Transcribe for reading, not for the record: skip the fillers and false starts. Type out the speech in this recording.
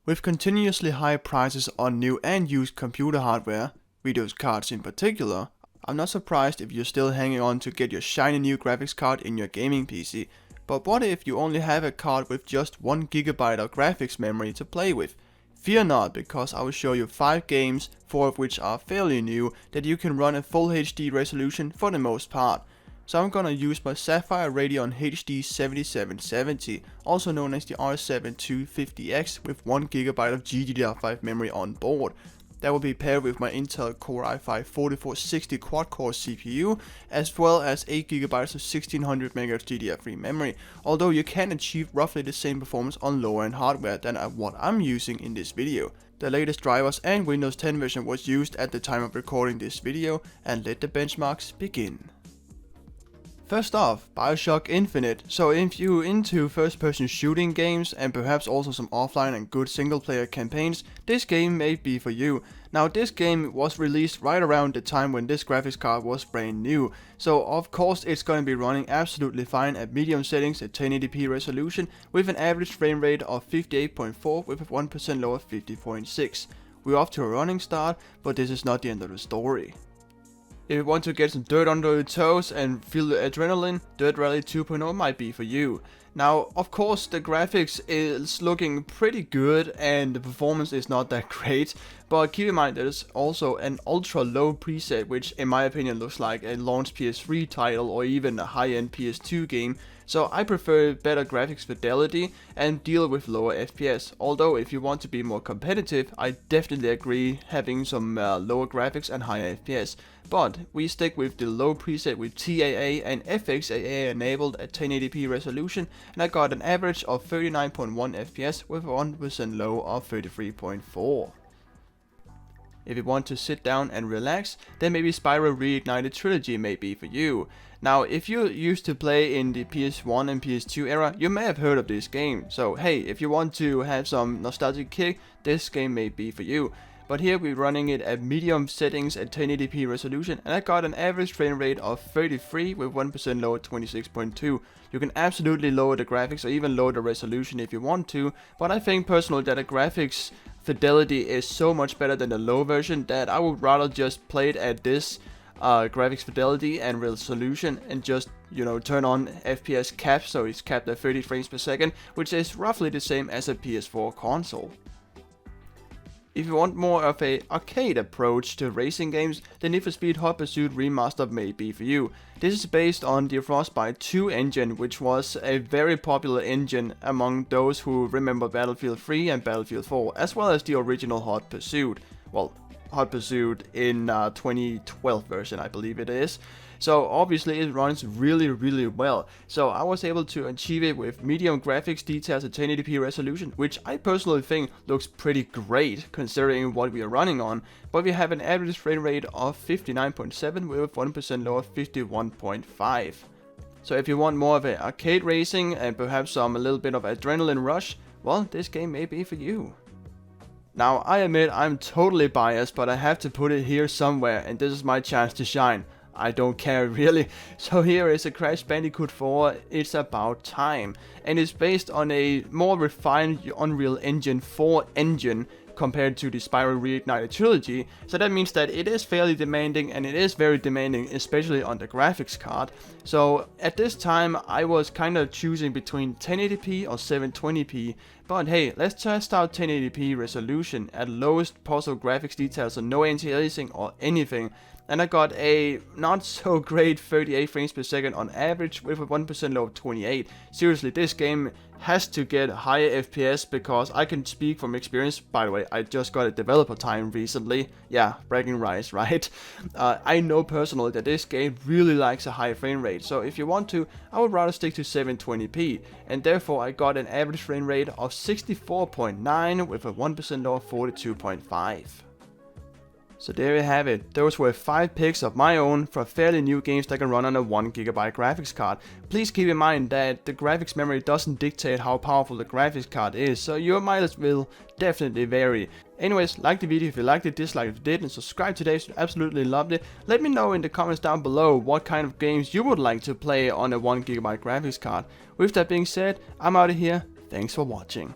With continuously high prices on new and used computer hardware, video cards in particular, I'm not surprised if you're still hanging on to get your shiny new graphics card in your gaming PC. But what if you only have a card with just 1 GB of graphics memory to play with? Fear not, because I will show you 5 games, 4 of which are fairly new, that you can run at full HD resolution for the most part. So I'm gonna use my Sapphire Radeon HD 7770, also known as the R7 250X, with 1 GB of GDDR5 memory on board. That will be paired with my Intel Core i5 4460 quad-core CPU, as well as 8 GB of 1600 MHz DDR3 memory, although you can achieve roughly the same performance on lower end hardware than what I'm using in this video. The latest drivers and Windows 10 version was used at the time of recording this video, and let the benchmarks begin. First off, BioShock Infinite. So if you're into first-person shooting games and perhaps also some offline and good single-player campaigns, this game may be for you. Now, this game was released right around the time when this graphics card was brand new, so of course it's going to be running absolutely fine at medium settings at 1080p resolution with an average frame rate of 58.4 with a 1% lower 50.6. We're off to a running start, but this is not the end of the story. If you want to get some dirt under your toes and feel the adrenaline, Dirt Rally 2.0 might be for you. Now, of course, the graphics is looking pretty good and the performance is not that great, but keep in mind there's also an ultra low preset, which in my opinion looks like a launched PS3 title or even a high-end PS2 game. So I prefer better graphics fidelity and deal with lower FPS. Although if you want to be more competitive, I definitely agree having some lower graphics and higher FPS. But we stick with the low preset with TAA and FXAA enabled at 1080p resolution, and I got an average of 39.1 FPS with a 1% low of 33.4. If you want to sit down and relax, then maybe Spyro Reignited Trilogy may be for you. Now, if you used to play in the PS1 and PS2 era, you may have heard of this game. So hey, if you want to have some nostalgic kick, this game may be for you. But here we're running it at medium settings at 1080p resolution, and I got an average frame rate of 33 with 1% lower 26.2. You can absolutely lower the graphics or even lower the resolution if you want to, but I think personally that the graphics fidelity is so much better than the low version that I would rather just play it at this graphics fidelity and resolution and just, you know, turn on FPS cap, so it's capped at 30 frames per second, which is roughly the same as a PS4 console. If you want more of an arcade approach to racing games, the Need for Speed Hot Pursuit Remastered may be for you. This is based on the Frostbite 2 engine, which was a very popular engine among those who remember Battlefield 3 and Battlefield 4, as well as the original Hot Pursuit. Well, Hot Pursuit in 2012 version, I believe it is. So obviously it runs really well. So I was able to achieve it with medium graphics details at 1080p resolution, which I personally think looks pretty great considering what we are running on. But we have an average frame rate of 59.7 with 1% lower 51.5. So if you want more of an arcade racing and perhaps a little bit of adrenaline rush, well, this game may be for you. Now, I admit I'm totally biased, but I have to put it here somewhere, and this is my chance to shine. I don't care really. So here is a Crash Bandicoot 4, It's About Time, and it's based on a more refined Unreal Engine 4 engine compared to the Spyro Reignited Trilogy, so that means that it is fairly demanding, and it is very demanding, especially on the graphics card. So at this time I was kind of choosing between 1080p or 720p, but hey, let's test out 1080p resolution at lowest possible graphics details, so no anti-aliasing or anything. And I got a not so great 38 frames per second on average with a 1% low of 28. Seriously, this game has to get higher FPS because I can speak from experience. By the way, I just got a developer time recently. Yeah, bragging rights, right? I know personally that this game really likes a high frame rate. So if you want to, I would rather stick to 720p. And therefore I got an average frame rate of 64.9 with a 1% low of 42.5. So there you have it. Those were 5 picks of my own for fairly new games that can run on a 1 GB graphics card. Please keep in mind that the graphics memory doesn't dictate how powerful the graphics card is, so your mileage will definitely vary. Anyways, like the video if you liked it, dislike if you did, and subscribe today if you absolutely loved it. Let me know in the comments down below what kind of games you would like to play on a 1 GB graphics card. With that being said, I'm out of here. Thanks for watching.